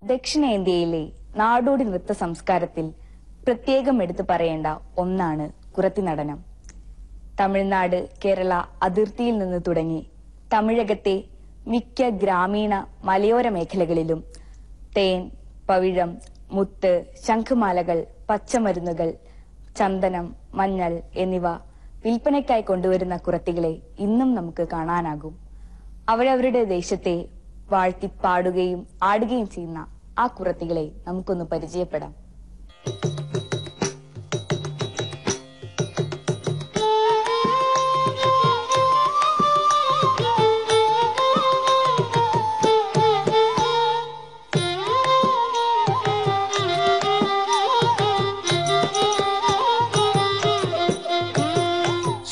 ദക്ഷിണേന്ത്യയിലെ നാടോടി നൃത്ത സംസ്കാരത്തിൽ പ്രത്യേകം എടുത്തു പറയേണ്ട ഒന്നാണ് കുറത്തി നടനം. തമിഴ്നാട് കേരള അതിർത്തിയിൽ നിന്ന് തുടങ്ങി തമിഴകത്തെ മിക്ക ഗ്രാമീണ മലയോര മേഖലകളിലും തേൻ, പവിഴം, മുത്ത്, ശംഖുമാലകൾ, പച്ചമരുന്നുകൾ, ചന്ദനം, മഞ്ഞൾ എന്നിവ വിൽപ്പനയ്ക്കായി കൊണ്ടുവരുന്ന കുറത്തികളെ ഇന്നും നമുക്ക് കാണാനാകും. അവരവരുടെ ദേശത്തെ വാഴ്ത്തിപ്പാടുകയും ആടുകയും ചെയ്യുന്ന ആ കുറത്തികളെ നമുക്കൊന്ന് പരിചയപ്പെടാം.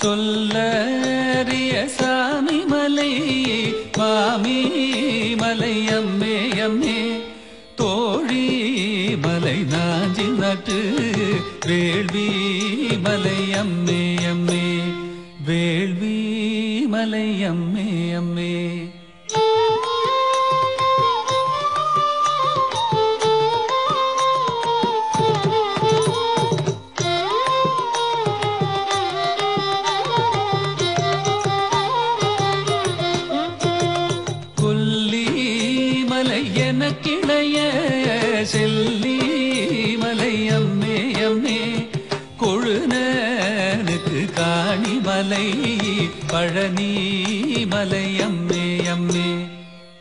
சொல்லறிய சாமி மலை மாமி மலை அம்மே அம்மே தோழி மலை நாஞ்சி நட்டு வேள்வி மலை அம்மே அம்மே வேள்வி மலை அம்மே அம்மே கிளைய செல்லி மலை அம்மே அம்மே கொழுனனுக்கு காணி மலை பழனி மலை அம்மே அம்மே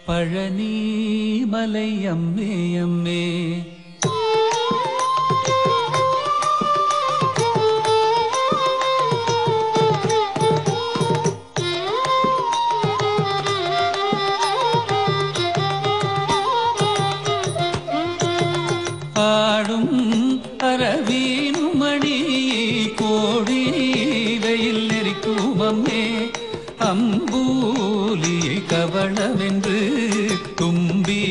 பழனி மலை அம்மே அம்மே ஆடும் அரவீனுமணி கோடி வெயில் நெறிக்கும் அம்மே அம்பூலியை கவளமென்று தும்பி